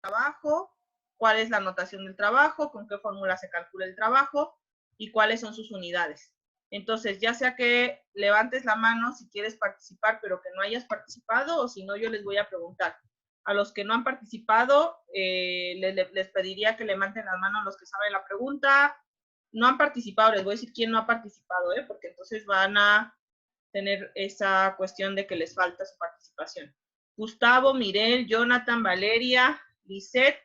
trabajo, cuál es la notación del trabajo, con qué fórmula se calcula el trabajo y cuáles son sus unidades. Entonces, ya sea que levantes la mano si quieres participar, pero que no hayas participado, o si no, yo les voy a preguntar. A los que no han participado, les pediría que levanten las manos los que saben la pregunta. No han participado, les voy a decir quién no ha participado, porque entonces van a tener esa cuestión de que les falta su participación. Gustavo, Mirel, Jonathan, Valeria, Lisette,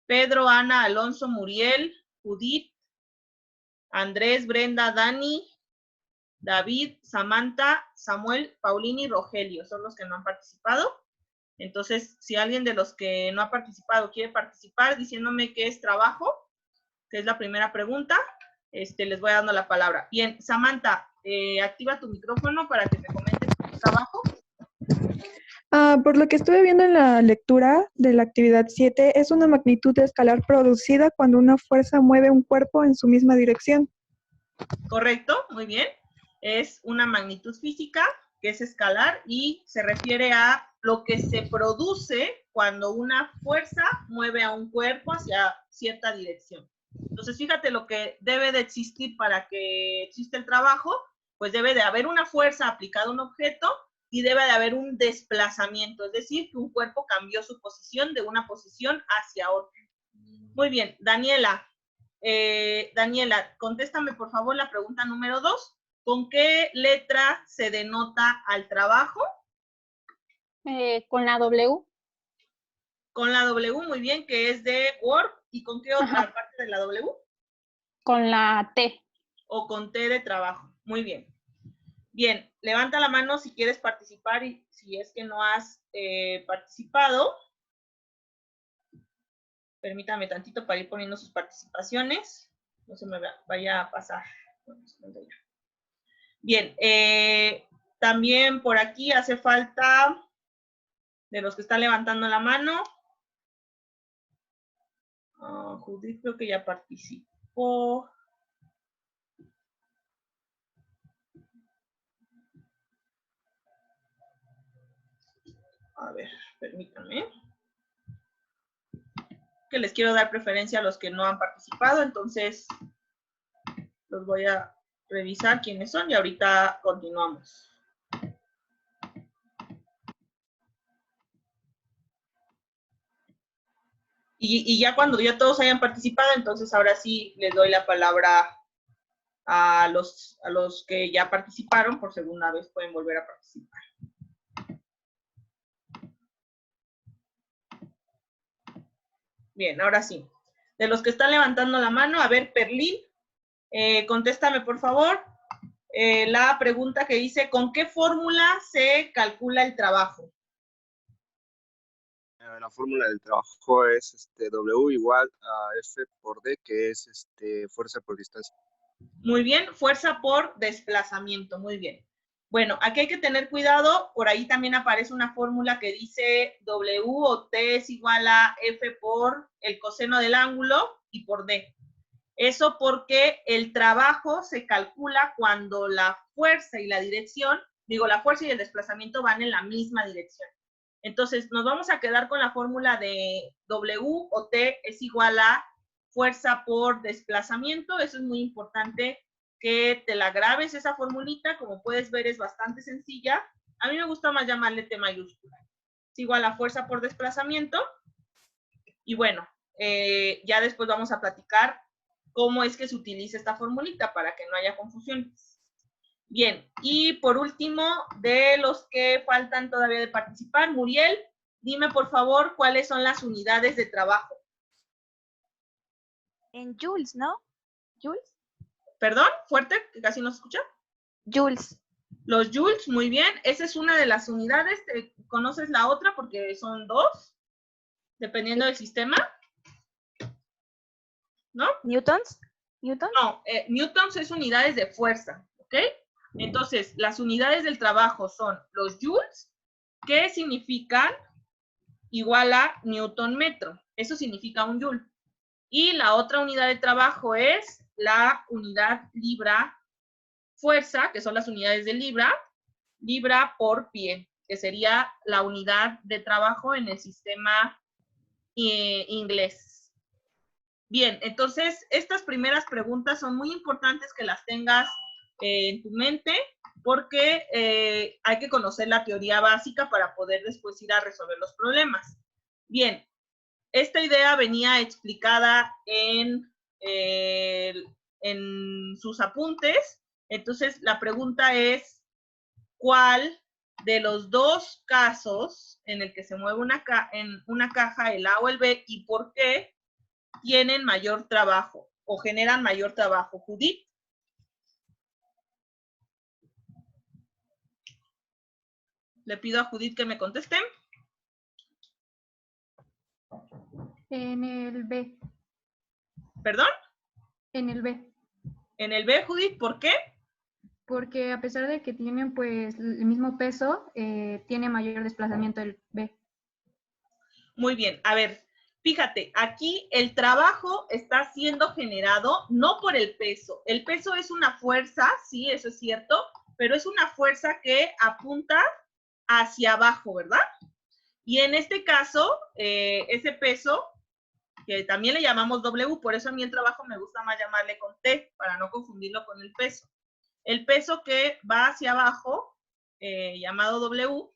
Pedro, Ana, Alonso, Muriel, Judith, Andrés, Brenda, Dani, David, Samantha, Samuel, Paulini y Rogelio son los que no han participado. Entonces, si alguien de los que no ha participado quiere participar diciéndome qué es trabajo, que es la primera pregunta, les voy dando la palabra. Bien, Samantha, activa tu micrófono para que me comentes tu trabajo. Por lo que estuve viendo en la lectura de la actividad 7, es una magnitud escalar producida cuando una fuerza mueve un cuerpo en su misma dirección. Correcto, muy bien. Es una magnitud física que es escalar y se refiere a lo que se produce cuando una fuerza mueve a un cuerpo hacia cierta dirección. Entonces, fíjate lo que debe de existir para que exista el trabajo, pues debe de haber una fuerza aplicada a un objeto y debe de haber un desplazamiento, es decir, que un cuerpo cambió su posición de una posición hacia otra. Muy bien, Daniela. Daniela, contéstame por favor la pregunta número 2. ¿Con qué letra se denota al trabajo? Con la W. Con la W, muy bien, que es de Word. ¿Y con qué otra parte de la W? Con la T. O con T de trabajo. Muy bien. Bien, levanta la mano si quieres participar y si es que no has participado. Permítame tantito para ir poniendo sus participaciones. No se me vaya a pasar. Bien, también por aquí hace falta de los que están levantando la mano. Judith creo que ya participó. A ver, permítanme. Que les quiero dar preferencia a los que no han participado, entonces los voy a revisar quiénes son y ahorita continuamos. Y ya cuando ya todos hayan participado, entonces ahora sí les doy la palabra a los que ya participaron por segunda vez, pueden volver a participar. Bien, ahora sí. De los que están levantando la mano, a ver, Perlín, contéstame por favor la pregunta que dice, ¿con qué fórmula se calcula el trabajo? La fórmula del trabajo es W igual a F por D, que es fuerza por distancia. Muy bien, fuerza por desplazamiento, muy bien. Bueno, aquí hay que tener cuidado, por ahí también aparece una fórmula que dice W o T es igual a F por el coseno del ángulo y por D. Eso porque el trabajo se calcula cuando la fuerza y la dirección, la fuerza y el desplazamiento van en la misma dirección. Entonces, nos vamos a quedar con la fórmula de W o T es igual a fuerza por desplazamiento. Eso es muy importante que te la grabes esa formulita. Como puedes ver, es bastante sencilla. A mí me gusta más llamarle T mayúscula. Es igual a fuerza por desplazamiento. Y bueno, ya después vamos a platicar cómo es que se utiliza esta formulita para que no haya confusiones. Bien, y por último, de los que faltan todavía de participar, Muriel, dime por favor cuáles son las unidades de trabajo. En joules, ¿no? ¿Joules? ¿Perdón? ¿Fuerte? ¿Que casi no se escucha? Joules. Los joules, muy bien. Esa es una de las unidades. ¿Conoces la otra? Porque son dos, dependiendo del sistema. ¿No? ¿Newtons? ¿Newtons? No, newtons es unidades de fuerza, ¿ok? Entonces, las unidades del trabajo son los joules, que significan igual a newton metro. Eso significa un joule. Y la otra unidad de trabajo es la unidad libra fuerza, que son las unidades de libra por pie, que sería la unidad de trabajo en el sistema inglés. Bien, entonces estas primeras preguntas son muy importantes que las tengas en tu mente porque hay que conocer la teoría básica para poder después ir a resolver los problemas. Bien, esta idea venía explicada en sus apuntes. Entonces, la pregunta es, ¿cuál de los dos casos en el que se mueve en una caja, el A o el B, y por qué tienen mayor trabajo o generan mayor trabajo? Judith. Le pido a Judith que me conteste. En el B. ¿Perdón? En el B. En el B, Judith, ¿por qué? Porque a pesar de que tienen pues el mismo peso, tiene mayor desplazamiento el B. Muy bien, a ver, fíjate, aquí el trabajo está siendo generado no por el peso. El peso es una fuerza, sí, eso es cierto, pero es una fuerza que apunta hacia abajo, ¿verdad? Y en este caso, ese peso, que también le llamamos W, por eso a mí el trabajo me gusta más llamarle con T, para no confundirlo con el peso. El peso que va hacia abajo, llamado W,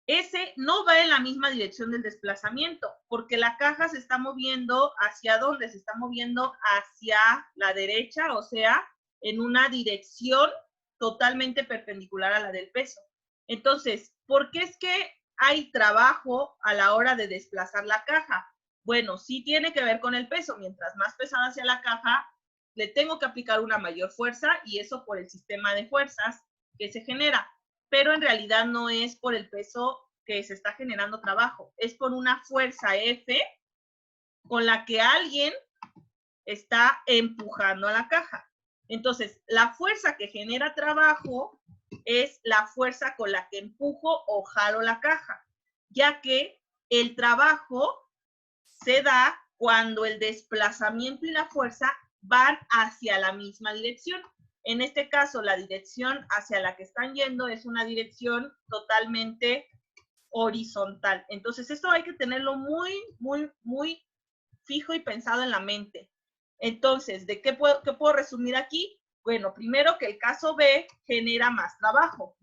ese no va en la misma dirección del desplazamiento, porque la caja se está moviendo ¿hacia dónde? Se está moviendo hacia la derecha, o sea, en una dirección totalmente perpendicular a la del peso. Entonces, ¿por qué es que hay trabajo a la hora de desplazar la caja? Bueno, sí tiene que ver con el peso. Mientras más pesada sea la caja, le tengo que aplicar una mayor fuerza, y eso por el sistema de fuerzas que se genera. Pero en realidad no es por el peso que se está generando trabajo, es por una fuerza F con la que alguien está empujando a la caja. Entonces, la fuerza que genera trabajo es la fuerza con la que empujo o jalo la caja, ya que el trabajo se da cuando el desplazamiento y la fuerza van hacia la misma dirección. En este caso, la dirección hacia la que están yendo es una dirección totalmente horizontal. Entonces, esto hay que tenerlo muy fijo y pensado en la mente. Entonces, ¿de qué puedo resumir aquí? Bueno, primero que el caso B genera más trabajo.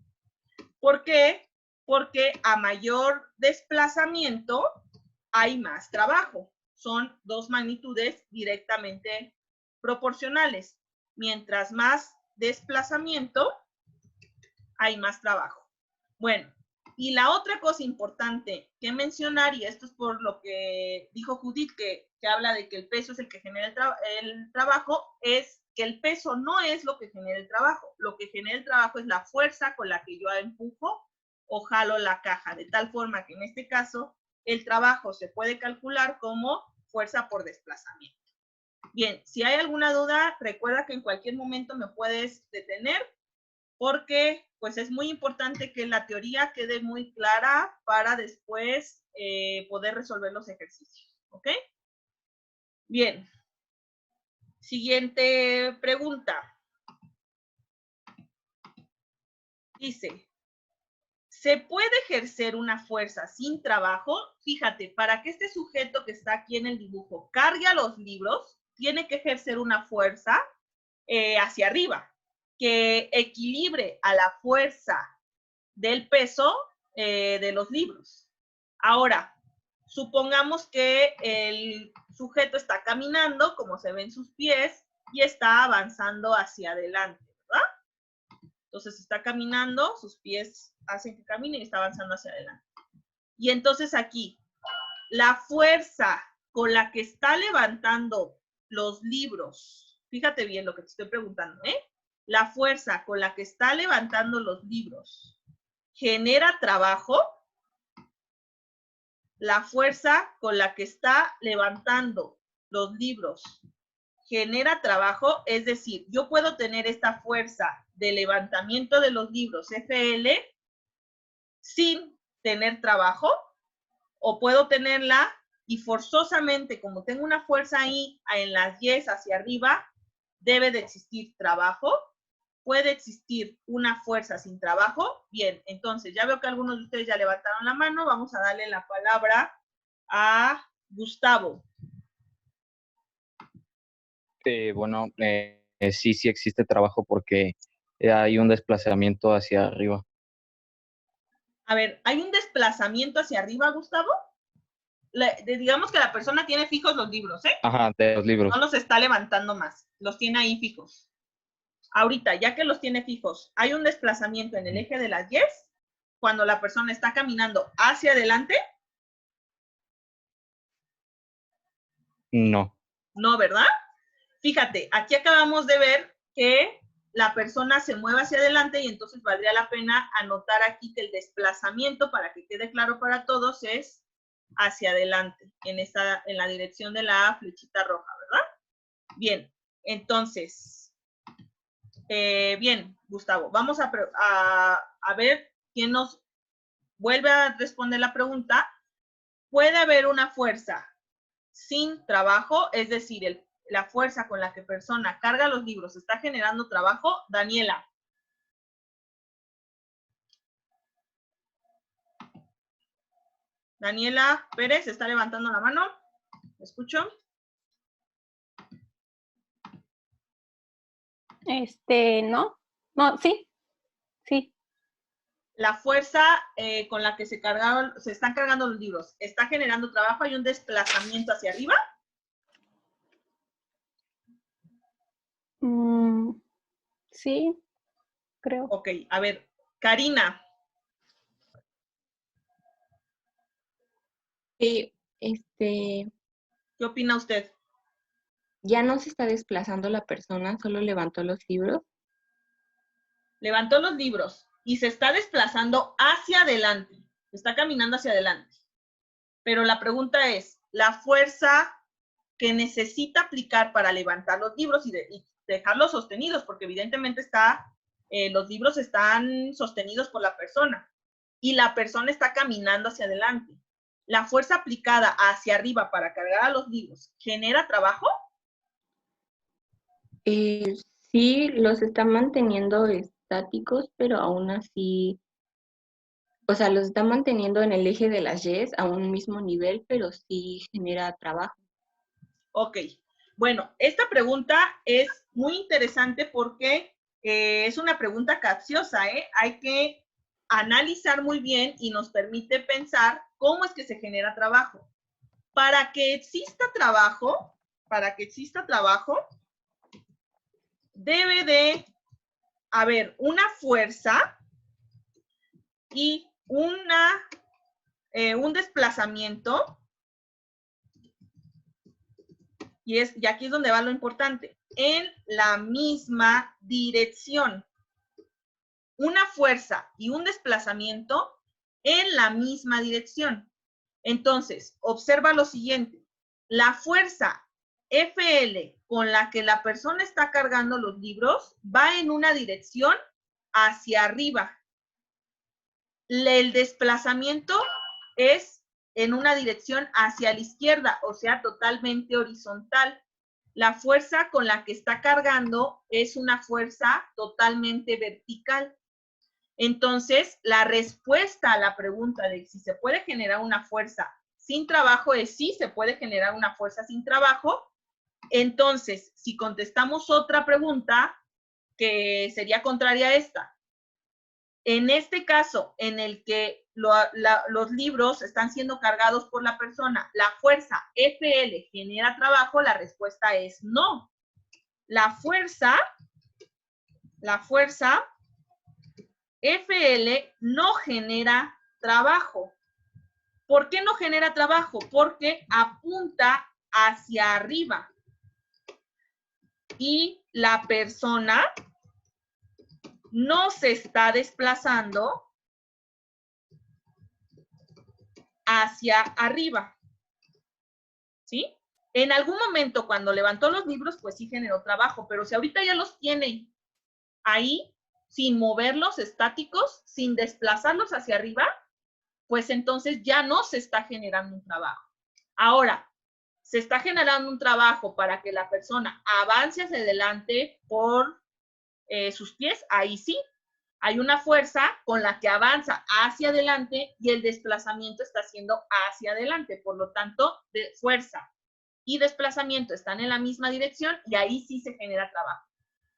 ¿Por qué? Porque a mayor desplazamiento hay más trabajo. Son dos magnitudes directamente proporcionales. Mientras más desplazamiento, hay más trabajo. Bueno, y la otra cosa importante que mencionar, y esto es por lo que dijo Judith, que habla de que el peso es el que genera el trabajo, es que el peso no es lo que genera el trabajo. Lo que genera el trabajo es la fuerza con la que yo empujo o jalo la caja, de tal forma que en este caso el trabajo se puede calcular como fuerza por desplazamiento. Bien, si hay alguna duda, recuerda que en cualquier momento me puedes detener, porque pues es muy importante que la teoría quede muy clara para después poder resolver los ejercicios, ¿ok? Bien. Siguiente pregunta. Dice, ¿se puede ejercer una fuerza sin trabajo? Fíjate, para que este sujeto que está aquí en el dibujo cargue a los libros, tiene que ejercer una fuerza hacia arriba, que equilibre a la fuerza del peso de los libros. Ahora, supongamos que el sujeto está caminando, como se ven sus pies, y está avanzando hacia adelante, ¿verdad? Entonces está caminando, sus pies hacen que camine y está avanzando hacia adelante. Y entonces aquí, la fuerza con la que está levantando los libros, fíjate bien lo que te estoy preguntando, ¿eh? La fuerza con la que está levantando los libros, ¿genera trabajo? La fuerza con la que está levantando los libros genera trabajo, es decir, yo puedo tener esta fuerza de levantamiento de los libros FL sin tener trabajo, o puedo tenerla y forzosamente, como tengo una fuerza ahí en las Y's hacia arriba, debe de existir trabajo. ¿Puede existir una fuerza sin trabajo? Bien, entonces ya veo que algunos de ustedes ya levantaron la mano. Vamos a darle la palabra a Gustavo. Bueno, sí existe trabajo porque hay un desplazamiento hacia arriba. A ver, ¿hay un desplazamiento hacia arriba, Gustavo? Digamos que la persona tiene fijos los libros, ¿eh? Ajá, de los libros. No los está levantando más, los tiene ahí fijos. Ahorita, ya que los tiene fijos, ¿hay un desplazamiento en el eje de las Yes cuando la persona está caminando hacia adelante? No. No, ¿verdad? Fíjate, aquí acabamos de ver que la persona se mueve hacia adelante y entonces valdría la pena anotar aquí que el desplazamiento, para que quede claro para todos, es hacia adelante, en la dirección de la flechita roja, ¿verdad? Bien, entonces, bien, Gustavo, vamos a ver quién nos vuelve a responder la pregunta. ¿Puede haber una fuerza sin trabajo? Es decir, la fuerza con la que persona carga los libros está generando trabajo. Daniela. Daniela Pérez está levantando la mano. ¿Me escucho? No. No, sí. Sí. La fuerza con la que se están cargando los libros está generando trabajo. ¿Hay un desplazamiento hacia arriba? Sí, creo. Ok, a ver, Karina. Sí, ¿Qué opina usted? ya no se está desplazando la persona, solo levantó los libros. Levantó los libros y se está desplazando hacia adelante. Está caminando hacia adelante. Pero la pregunta es, ¿la fuerza que necesita aplicar para levantar los libros y dejarlos sostenidos? Porque evidentemente los libros están sostenidos por la persona y la persona está caminando hacia adelante. ¿La fuerza aplicada hacia arriba para cargar a los libros genera trabajo? Sí, los está manteniendo estáticos, pero aún así, o sea, los está manteniendo en el eje de las Yes a un mismo nivel, pero sí genera trabajo. Ok, bueno, esta pregunta es muy interesante porque es una pregunta capciosa, ¿eh? Hay que analizar muy bien y nos permite pensar cómo es que se genera trabajo. Para que exista trabajo, debe de haber una fuerza y un desplazamiento. Y aquí es donde va lo importante, en la misma dirección. Una fuerza y un desplazamiento en la misma dirección. Entonces, observa lo siguiente. La fuerza FL con la que la persona está cargando los libros va en una dirección hacia arriba. El desplazamiento es en una dirección hacia la izquierda, o sea, totalmente horizontal. La fuerza con la que está cargando es una fuerza totalmente vertical. Entonces, la respuesta a la pregunta de si se puede generar una fuerza sin trabajo es sí, se puede generar una fuerza sin trabajo. Entonces, si contestamos otra pregunta que sería contraria a esta, en este caso, en el que los libros están siendo cargados por la persona, ¿la fuerza FL genera trabajo? La respuesta es no. La fuerza FL no genera trabajo. ¿Por qué no genera trabajo? Porque apunta hacia arriba. Y la persona no se está desplazando hacia arriba. ¿Sí? En algún momento cuando levantó los libros, pues sí generó trabajo, pero si ahorita ya los tiene ahí, sin moverlos estáticos, sin desplazarlos hacia arriba, pues entonces ya no se está generando un trabajo. Ahora, se está generando un trabajo para que la persona avance hacia adelante por sus pies, ahí sí, Hay una fuerza con la que avanza hacia adelante y el desplazamiento está haciendo hacia adelante. Por lo tanto, de fuerza y desplazamiento están en la misma dirección y ahí sí se genera trabajo.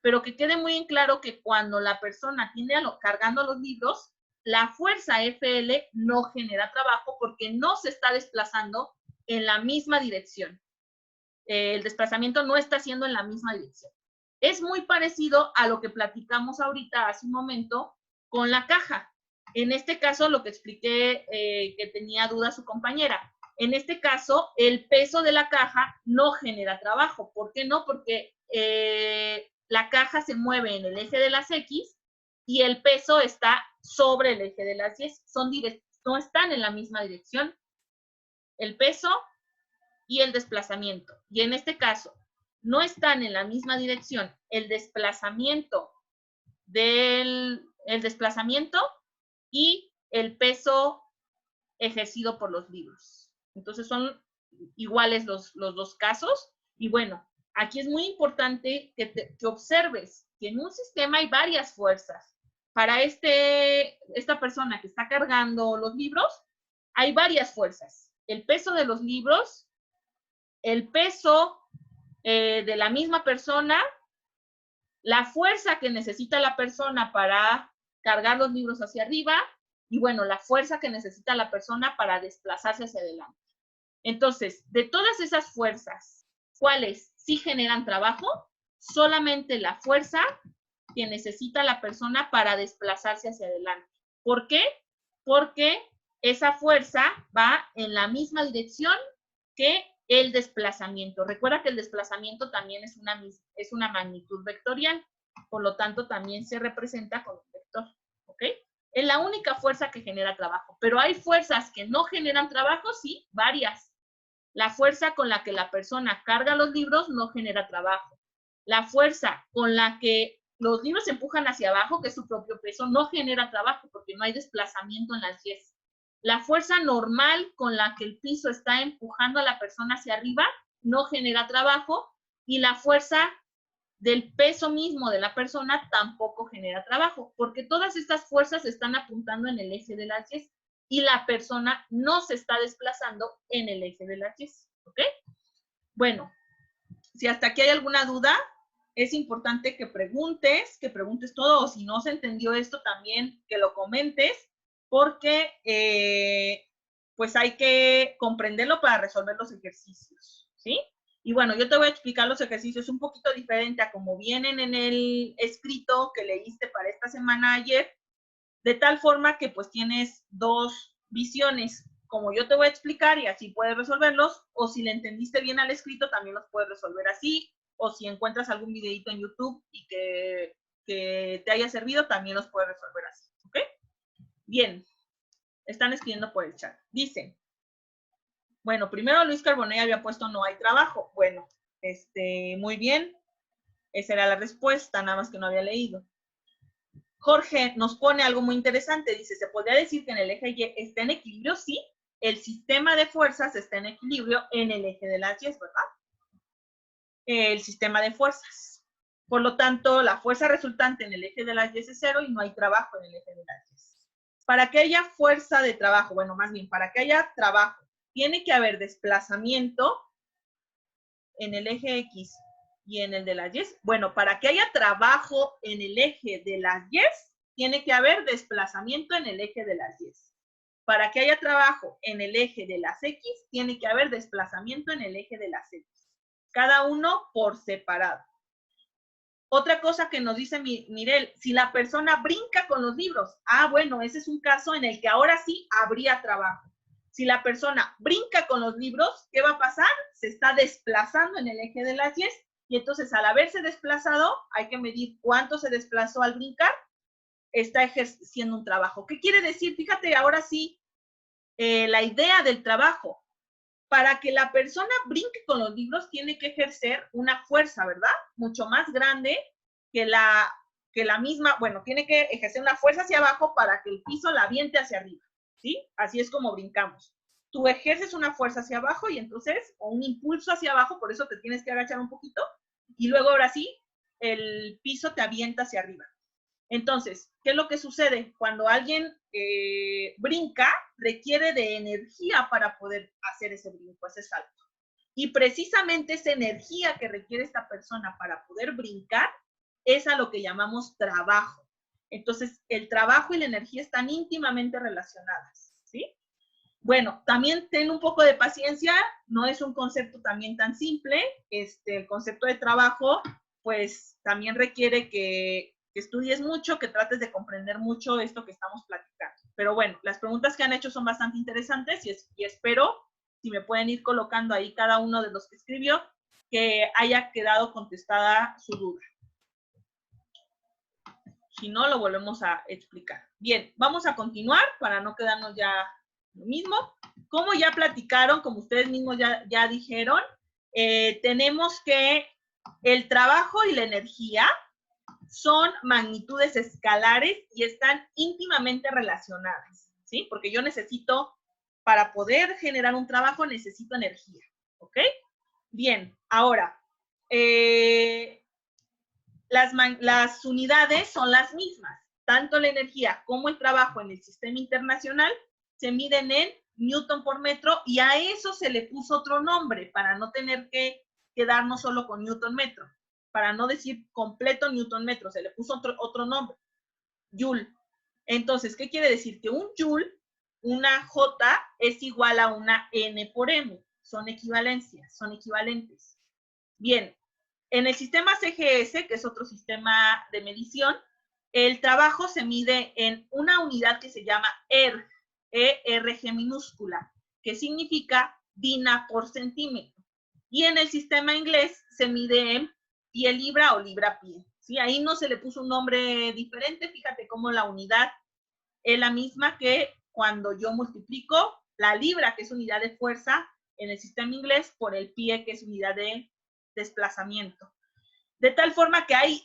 Pero que quede muy en claro que cuando la persona tiene cargando los libros, la fuerza FL no genera trabajo porque no se está desplazando en la misma dirección. El desplazamiento no está haciendo en la misma dirección. Es muy parecido a lo que platicamos ahorita hace un momento con la caja. En este caso, lo que expliqué que tenía duda su compañera. En este caso, el peso de la caja no genera trabajo. ¿Por qué no? Porque la caja se mueve en el eje de las X y el peso está sobre el eje de las Y. No están en la misma dirección. El peso y el desplazamiento. Y en este caso, no están en la misma dirección el desplazamiento y el peso ejercido por los libros. Entonces son iguales los dos casos. Y bueno, aquí es muy importante que observes que en un sistema hay varias fuerzas. Para esta persona que está cargando los libros, hay varias fuerzas. El peso de los libros, el peso de la misma persona, la fuerza que necesita la persona para cargar los libros hacia arriba y, bueno, la fuerza que necesita la persona para desplazarse hacia adelante. Entonces, de todas esas fuerzas, ¿cuáles sí generan trabajo? Solamente la fuerza que necesita la persona para desplazarse hacia adelante. ¿Por qué? Porque esa fuerza va en la misma dirección que el desplazamiento. Recuerda que el desplazamiento también es una magnitud vectorial, por lo tanto también se representa con un vector, ¿ok? Es la única fuerza que genera trabajo, pero hay fuerzas que no generan trabajo, sí, varias. La fuerza con la que la persona carga los libros no genera trabajo. La fuerza con la que los libros se empujan hacia abajo, que es su propio peso, no genera trabajo porque no hay desplazamiento en las Y's. La fuerza normal con la que el piso está empujando a la persona hacia arriba no genera trabajo y la fuerza del peso mismo de la persona tampoco genera trabajo, porque todas estas fuerzas están apuntando en el eje de las Y y la persona no se está desplazando en el eje de las Y, ¿ok? Bueno, si hasta aquí hay alguna duda, es importante que preguntes todo, o si no se entendió esto también, que lo comentes, porque pues hay que comprenderlo para resolver los ejercicios, ¿sí? Y bueno, yo te voy a explicar los ejercicios un poquito diferente a como vienen en el escrito que leíste para esta semana ayer, de tal forma que pues tienes dos visiones, como yo te voy a explicar y así puedes resolverlos, o si le entendiste bien al escrito también los puedes resolver así, o si encuentras algún videito en YouTube y que te haya servido, también los puedes resolver así, ¿ok? Bien, están escribiendo por el chat. Dicen, bueno, primero Luis Carbonell había puesto no hay trabajo. Bueno, muy bien. Esa era la respuesta, nada más que no había leído. Jorge nos pone algo muy interesante. Dice, ¿se podría decir que en el eje Y está en equilibrio? Sí, el sistema de fuerzas está en equilibrio en el eje de las Y, ¿verdad? El sistema de fuerzas. Por lo tanto, la fuerza resultante en el eje de las Y es 0 y no hay trabajo en el eje de las Y. Para que haya fuerza de trabajo, bueno, más bien, para que haya trabajo, tiene que haber desplazamiento en el eje X y en el de las Y. Bueno, para que haya trabajo en el eje de las Y, tiene que haber desplazamiento en el eje de las Y. Para que haya trabajo en el eje de las X, tiene que haber desplazamiento en el eje de las X. Cada uno por separado. Otra cosa que nos dice Mirel, si la persona brinca con los libros, bueno, ese es un caso en el que ahora sí habría trabajo. Si la persona brinca con los libros, ¿qué va a pasar? Se está desplazando en el eje de las Y y entonces al haberse desplazado, hay que medir cuánto se desplazó al brincar, está ejerciendo un trabajo. ¿Qué quiere decir? Fíjate, ahora sí, la idea del trabajo. Para que la persona brinque con los libros, tiene que ejercer una fuerza, ¿verdad? Mucho más grande que la misma, bueno, tiene que ejercer una fuerza hacia abajo para que el piso la aviente hacia arriba, ¿sí? Así es como brincamos. Tú ejerces una fuerza hacia abajo y entonces, o un impulso hacia abajo, por eso te tienes que agachar un poquito, y luego ahora sí, el piso te avienta hacia arriba. Entonces, ¿qué es lo que sucede? Cuando alguien brinca, requiere de energía para poder hacer ese brinco, ese salto. Y precisamente esa energía que requiere esta persona para poder brincar es a lo que llamamos trabajo. Entonces, el trabajo y la energía están íntimamente relacionadas, ¿sí? Bueno, también ten un poco de paciencia, no es un concepto también tan simple. El concepto de trabajo, pues, también requiere que estudies mucho, que trates de comprender mucho esto que estamos platicando. Pero bueno, las preguntas que han hecho son bastante interesantes y espero, si me pueden ir colocando ahí cada uno de los que escribió, que haya quedado contestada su duda. Si no, lo volvemos a explicar. Bien, vamos a continuar para no quedarnos ya lo mismo. Como ya platicaron, como ustedes mismos ya dijeron, tenemos que el trabajo y la energía son magnitudes escalares y están íntimamente relacionadas, ¿sí? Porque yo necesito, para poder generar un trabajo, necesito energía, ¿ok? Bien, ahora, las unidades son las mismas. Tanto la energía como el trabajo en el sistema internacional se miden en Newton por metro y a eso se le puso otro nombre para no tener que quedarnos solo con Newton metro. Para no decir completo Newton metro, se le puso otro nombre, Joule. Entonces, ¿qué quiere decir? Que un Joule, una J, es igual a una N por M. Son equivalencias, son equivalentes. Bien, en el sistema CGS, que es otro sistema de medición, el trabajo se mide en una unidad que se llama ERG, ERG minúscula, que significa dina por centímetro. Y en el sistema inglés se mide en pie libra o libra pie. ¿Sí? Ahí no se le puso un nombre diferente. Fíjate cómo la unidad es la misma que cuando yo multiplico la libra, que es unidad de fuerza en el sistema inglés, por el pie, que es unidad de desplazamiento. De tal forma que hay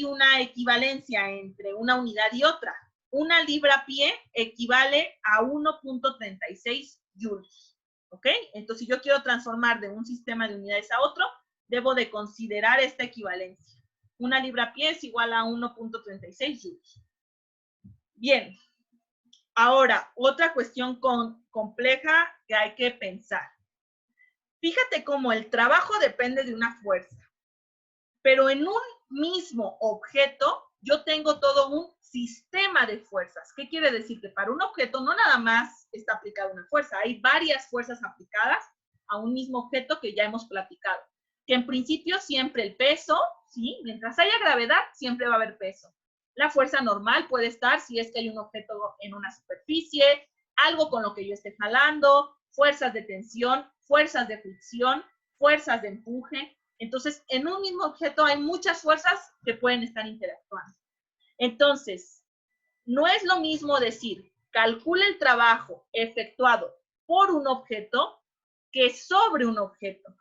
una equivalencia entre una unidad y otra. Una libra pie equivale a 1.36 joules. ¿Ok? Entonces, si yo quiero transformar de un sistema de unidades a otro, debo de considerar esta equivalencia. Una libra pie es igual a 1.36 joules. Bien. Ahora, otra cuestión compleja que hay que pensar. Fíjate cómo el trabajo depende de una fuerza, pero en un mismo objeto yo tengo todo un sistema de fuerzas. ¿Qué quiere decir? Que para un objeto no nada más está aplicada una fuerza, hay varias fuerzas aplicadas a un mismo objeto que ya hemos platicado. Que en principio siempre el peso, ¿sí? Mientras haya gravedad, siempre va a haber peso. La fuerza normal puede estar si es que hay un objeto en una superficie, algo con lo que yo esté jalando, fuerzas de tensión, fuerzas de fricción, fuerzas de empuje. Entonces, en un mismo objeto hay muchas fuerzas que pueden estar interactuando. Entonces, no es lo mismo decir, calcula el trabajo efectuado por un objeto que sobre un objeto.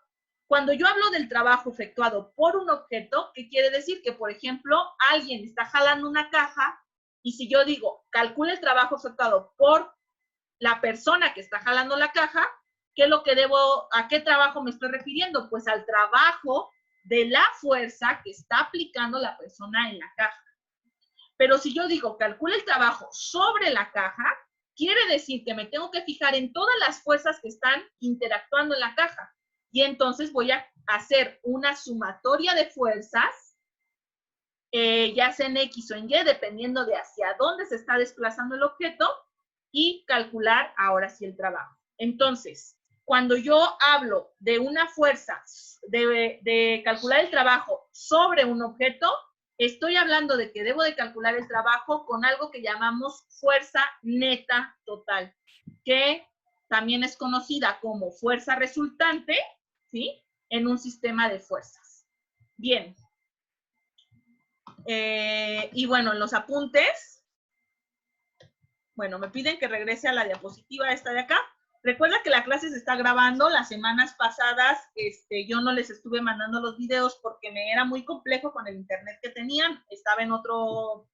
Cuando yo hablo del trabajo efectuado por un objeto, ¿qué quiere decir? Que, por ejemplo, alguien está jalando una caja y si yo digo, calcula el trabajo efectuado por la persona que está jalando la caja, ¿qué es lo que a qué trabajo me estoy refiriendo? Pues al trabajo de la fuerza que está aplicando la persona en la caja. Pero si yo digo, calcula el trabajo sobre la caja, quiere decir que me tengo que fijar en todas las fuerzas que están interactuando en la caja. Y entonces voy a hacer una sumatoria de fuerzas, ya sea en X o en Y, dependiendo de hacia dónde se está desplazando el objeto, y calcular ahora sí el trabajo. Entonces, cuando yo hablo de una fuerza, de calcular el trabajo sobre un objeto, estoy hablando de que debo de calcular el trabajo con algo que llamamos fuerza neta total, que también es conocida como fuerza resultante, ¿sí? En un sistema de fuerzas. Bien. Y bueno, en los apuntes, bueno, me piden que regrese a la diapositiva esta de acá. Recuerda que la clase se está grabando. Las semanas pasadas yo no les estuve mandando los videos porque me era muy complejo con el internet que tenían. Estaba en otro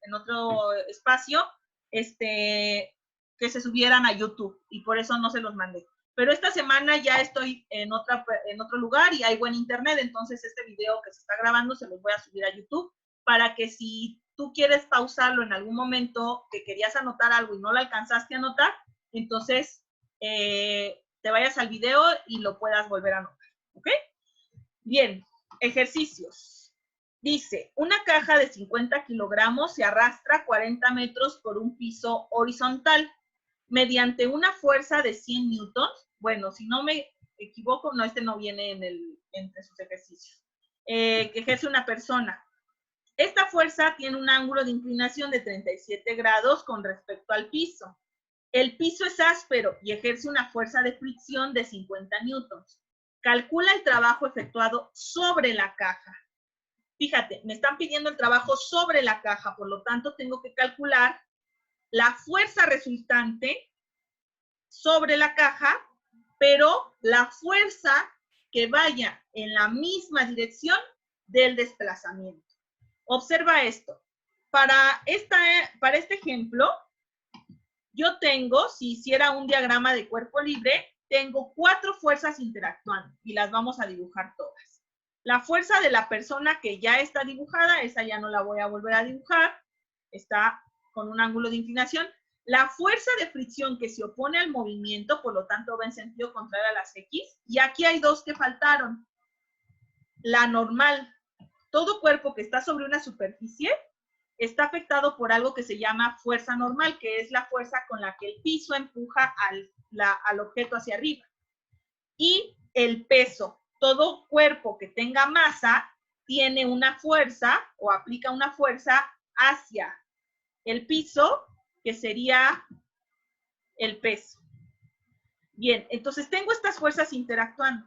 espacio que se subieran a YouTube y por eso no se los mandé. Pero esta semana ya estoy en otro lugar y hay buen internet, entonces este video que se está grabando se los voy a subir a YouTube para que si tú quieres pausarlo en algún momento que querías anotar algo y no lo alcanzaste a anotar, entonces te vayas al video y lo puedas volver a anotar, ¿ok? Bien, ejercicios. Dice, una caja de 50 kilogramos se arrastra 40 metros por un piso horizontal mediante una fuerza de 100 newtons. Bueno, si no me equivoco, no, este no viene entre sus ejercicios. Que ejerce una persona. Esta fuerza tiene un ángulo de inclinación de 37 grados con respecto al piso. El piso es áspero y ejerce una fuerza de fricción de 50 newtons. Calcula el trabajo efectuado sobre la caja. Fíjate, me están pidiendo el trabajo sobre la caja, por lo tanto tengo que calcular la fuerza resultante sobre la caja, pero la fuerza que vaya en la misma dirección del desplazamiento. Observa esto. Para este ejemplo, yo tengo, si hiciera un diagrama de cuerpo libre, tengo 4 fuerzas interactuando y las vamos a dibujar todas. La fuerza de la persona que ya está dibujada, esa ya no la voy a volver a dibujar, está con un ángulo de inclinación. La fuerza de fricción que se opone al movimiento, por lo tanto va en sentido contrario a las X, y aquí hay 2 que faltaron. La normal. Todo cuerpo que está sobre una superficie está afectado por algo que se llama fuerza normal, que es la fuerza con la que el piso empuja al objeto hacia arriba. Y el peso. Todo cuerpo que tenga masa tiene una fuerza o aplica una fuerza hacia el piso, que sería el peso. Bien, entonces tengo estas fuerzas interactuando,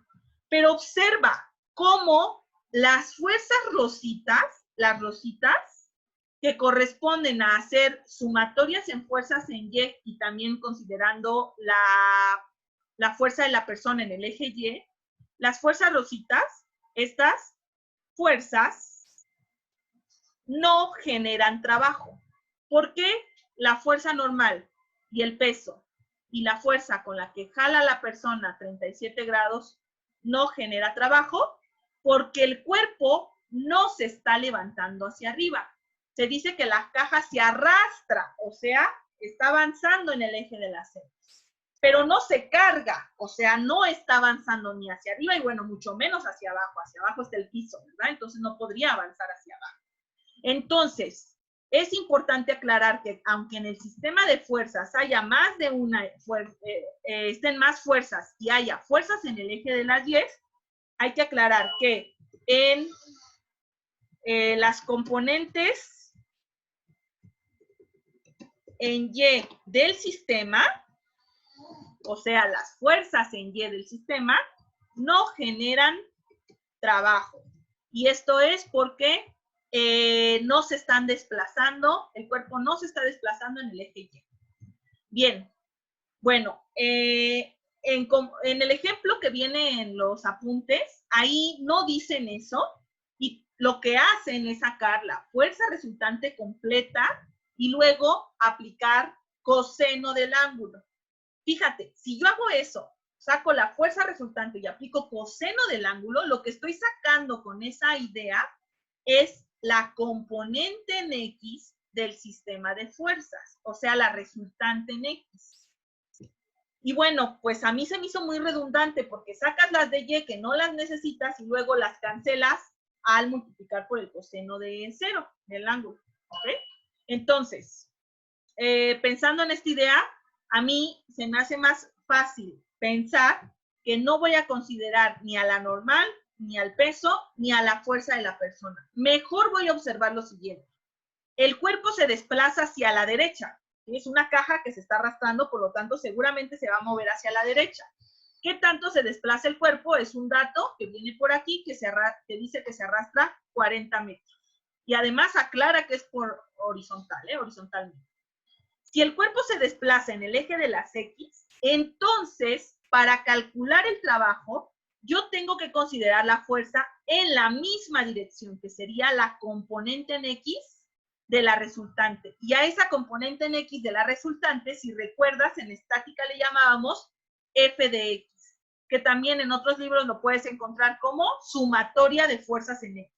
pero observa cómo las fuerzas rositas, las rositas, que corresponden a hacer sumatorias en fuerzas en Y y también considerando la fuerza de la persona en el eje Y, las fuerzas rositas, estas fuerzas no generan trabajo. ¿Por qué la fuerza normal y el peso y la fuerza con la que jala la persona a 37 grados no genera trabajo? Porque el cuerpo no se está levantando hacia arriba. Se dice que la caja se arrastra, o sea, está avanzando en el eje de las X, pero no se carga, o sea, no está avanzando ni hacia arriba y bueno, mucho menos hacia abajo está el piso, ¿verdad? Entonces no podría avanzar hacia abajo. Entonces, es importante aclarar que aunque en el sistema de fuerzas haya más de una, estén más fuerzas y haya fuerzas en el eje de las Y, hay que aclarar que en las componentes en Y del sistema, o sea, las fuerzas en Y del sistema, no generan trabajo. Y esto es porque no se están desplazando, el cuerpo no se está desplazando en el eje Y. Bien, bueno, en el ejemplo que viene en los apuntes, ahí no dicen eso, y lo que hacen es sacar la fuerza resultante completa y luego aplicar coseno del ángulo. Fíjate, si yo hago eso, saco la fuerza resultante y aplico coseno del ángulo, lo que estoy sacando con esa idea es la componente en X del sistema de fuerzas, o sea, la resultante en X. Y bueno, pues a mí se me hizo muy redundante porque sacas las de Y que no las necesitas y luego las cancelas al multiplicar por el coseno de 0 del ángulo, ¿ok? Entonces, pensando en esta idea, a mí se me hace más fácil pensar que no voy a considerar ni a la normal, ni al peso, ni a la fuerza de la persona. Mejor voy a observar lo siguiente. El cuerpo se desplaza hacia la derecha. Es una caja que se está arrastrando, por lo tanto, seguramente se va a mover hacia la derecha. ¿Qué tanto se desplaza el cuerpo? Es un dato que viene por aquí que dice que se arrastra 40 metros. Y además aclara que es por horizontal, horizontalmente. Si el cuerpo se desplaza en el eje de las X, entonces, para calcular el trabajo, yo tengo que considerar la fuerza en la misma dirección, que sería la componente en X de la resultante. Y a esa componente en X de la resultante, si recuerdas, en estática le llamábamos F de X, que también en otros libros lo puedes encontrar como sumatoria de fuerzas en X.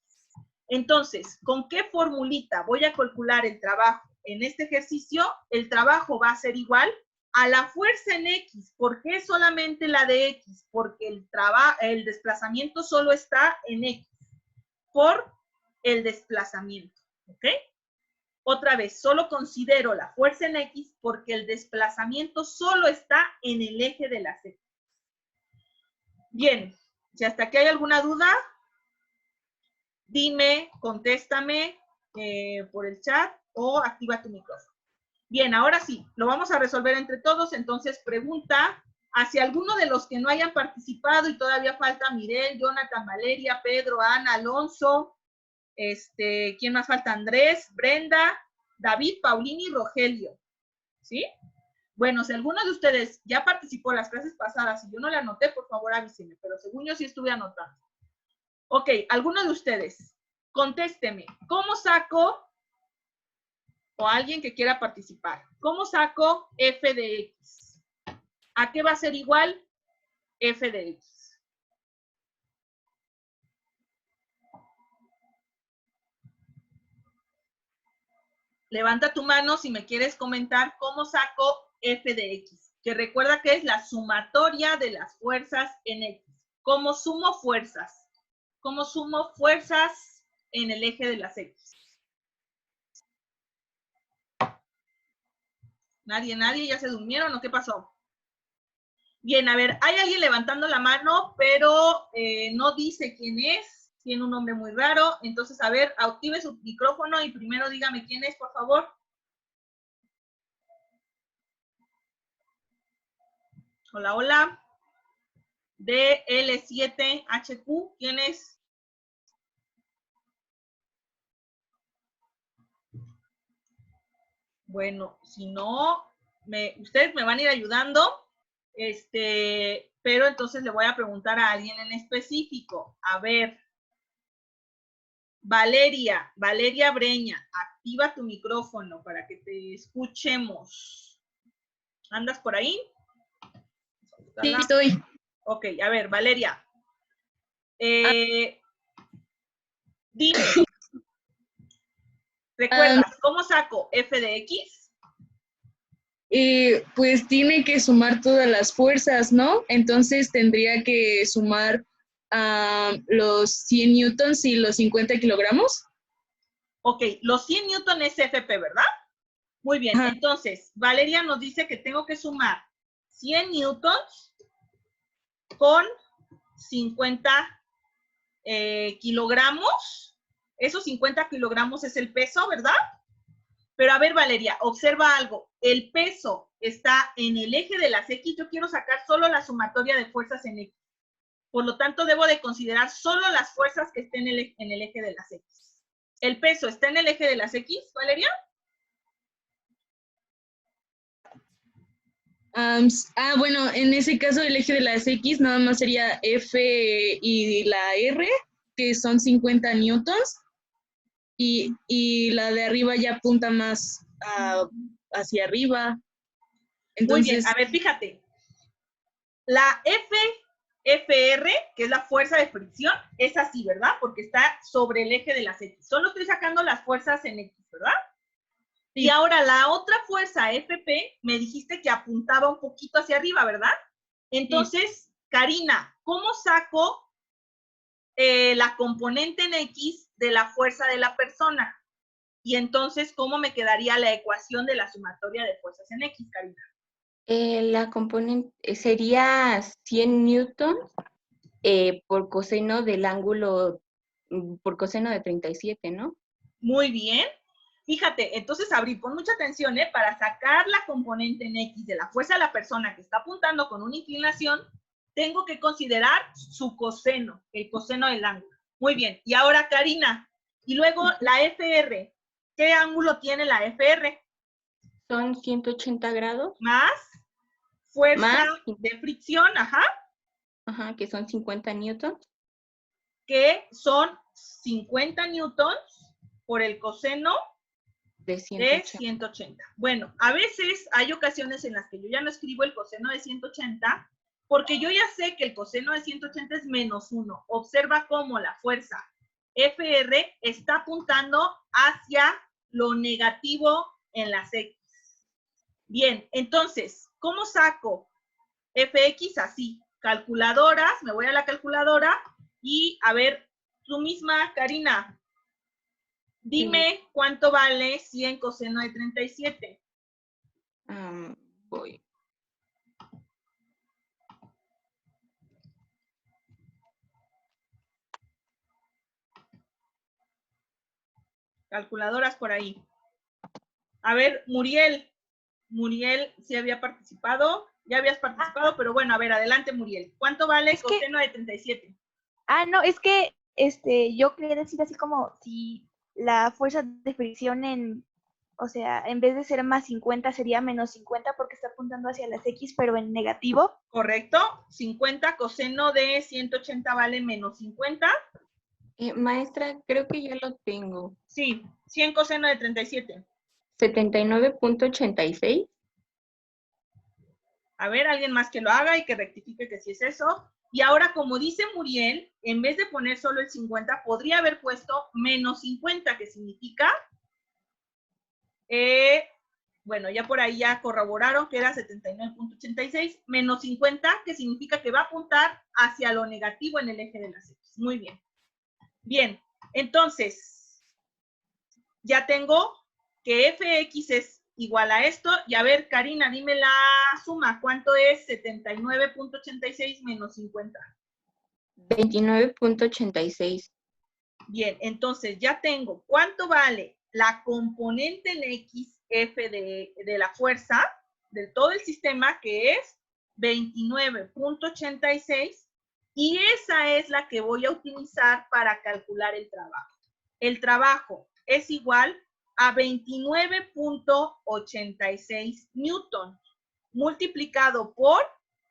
Entonces, ¿con qué formulita voy a calcular el trabajo? En este ejercicio, el trabajo va a ser igual a la fuerza en X. ¿Por qué solamente la de X? Porque el desplazamiento solo está en X. Por el desplazamiento, ¿ok? Otra vez, solo considero la fuerza en X porque el desplazamiento solo está en el eje de las X. Bien, si hasta aquí hay alguna duda, dime, contéstame por el chat o activa tu micrófono. Bien, ahora sí, lo vamos a resolver entre todos. Entonces, pregunta hacia alguno de los que no hayan participado y todavía falta Mirel, Jonathan, Valeria, Pedro, Ana, Alonso, ¿quién más falta? Andrés, Brenda, David, Paulini y Rogelio. ¿Sí? Bueno, si alguno de ustedes ya participó en las clases pasadas y yo no le anoté, por favor avísenme, pero según yo sí estuve anotando. Ok, alguno de ustedes, contésteme, ¿cómo saco, o alguien que quiera participar, cómo saco f de x? ¿A qué va a ser igual f de x? Levanta tu mano si me quieres comentar cómo saco f de x, que recuerda que es la sumatoria de las fuerzas en x. ¿Cómo sumo fuerzas? ¿Cómo sumo fuerzas en el eje de las x? ¿Nadie? ¿Ya se durmieron o qué pasó? Bien, a ver, hay alguien levantando la mano, pero no dice quién es. Tiene un nombre muy raro. Entonces, a ver, active su micrófono y primero dígame quién es, por favor. Hola, hola. DL7HQ, ¿quién es? Bueno, si no, ustedes me van a ir ayudando, pero entonces le voy a preguntar a alguien en específico. A ver, Valeria Breña, activa tu micrófono para que te escuchemos. ¿Andas por ahí? Sí, estoy. Ok, a ver, Valeria. Dime. ¿Recuerdas cómo saco f de x? Pues tiene que sumar todas las fuerzas, ¿no? Entonces tendría que sumar los 100 newtons y los 50 kilogramos. Ok, los 100 newtons es FP, ¿verdad? Muy bien, ajá. Entonces, Valeria nos dice que tengo que sumar 100 newtons con 50 kilogramos. Esos 50 kilogramos es el peso, ¿verdad? Pero a ver, Valeria, observa algo. El peso está en el eje de las X. Yo quiero sacar solo la sumatoria de fuerzas en X. Por lo tanto, debo de considerar solo las fuerzas que estén en el eje de las X. ¿El peso está en el eje de las X, Valeria? Bueno, en ese caso el eje de las X nada más sería F y la R, que son 50 newtons. Y la de arriba ya apunta más hacia arriba. Entonces, muy bien, a ver, fíjate. La FR, que es la fuerza de fricción, es así, ¿verdad? Porque está sobre el eje de las X. Solo estoy sacando las fuerzas en X, ¿verdad? Sí. Y ahora la otra fuerza, FP, me dijiste que apuntaba un poquito hacia arriba, ¿verdad? Entonces, sí. Karina, ¿cómo saco la componente en X de la fuerza de la persona? Y entonces, ¿cómo me quedaría la ecuación de la sumatoria de fuerzas en X, Karina? La componente sería 100 newtons por coseno del ángulo, por coseno de 37, ¿no? Muy bien. Fíjate, entonces, Abril, pon mucha atención, para sacar la componente en X de la fuerza de la persona que está apuntando con una inclinación, tengo que considerar su coseno, el coseno del ángulo. Muy bien. Y ahora, Karina, y luego la FR. ¿Qué ángulo tiene la FR? Son 180 grados. Más fuerza de fricción, ajá. Ajá, que son 50 newtons. Que son 50 newtons por el coseno de 180. 180. Bueno, a veces hay ocasiones en las que yo ya no escribo el coseno de 180 porque yo ya sé que el coseno de 180 es menos 1. Observa cómo la fuerza FR está apuntando hacia lo negativo en las X. Bien, entonces, ¿cómo saco FX? Así, calculadoras, me voy a la calculadora y a ver, tú misma, Karina, dime cuánto vale 100 coseno de 37. Voy. Calculadoras por ahí. A ver, Muriel, sí había participado, ya habías participado, pero bueno, a ver, adelante, Muriel. ¿Cuánto vale coseno de 37? No, es que yo quería decir así como si la fuerza de fricción o sea, en vez de ser más 50 sería menos 50 porque está apuntando hacia las X, pero en negativo. Correcto, 50 coseno de 180 vale menos 50. Maestra, creo que ya lo tengo. Sí, 100 coseno de 37. 79.86. A ver, alguien más que lo haga y que rectifique que sí es eso. Y ahora, como dice Muriel, en vez de poner solo el 50, podría haber puesto menos 50, que significa, bueno, ya por ahí ya corroboraron que era 79.86, menos 50, que significa que va a apuntar hacia lo negativo en el eje de las X. Muy bien. Bien, entonces, ya tengo que FX es igual a esto. Y a ver, Karina, dime la suma. ¿Cuánto es 79.86 menos 50? 29.86. Bien, entonces ya tengo cuánto vale la componente en X F de la fuerza de todo el sistema, que es 29.86, y esa es la que voy a utilizar para calcular el trabajo. El trabajo es igual a 29.86 newton multiplicado por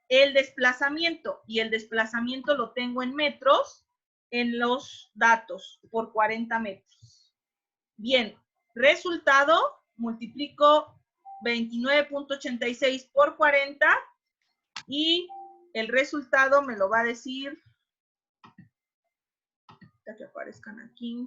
el desplazamiento, y el desplazamiento lo tengo en metros en los datos por 40 metros. Bien, resultado, multiplico 29.86 por 40 y el resultado me lo va a decir, ya que aparezcan aquí,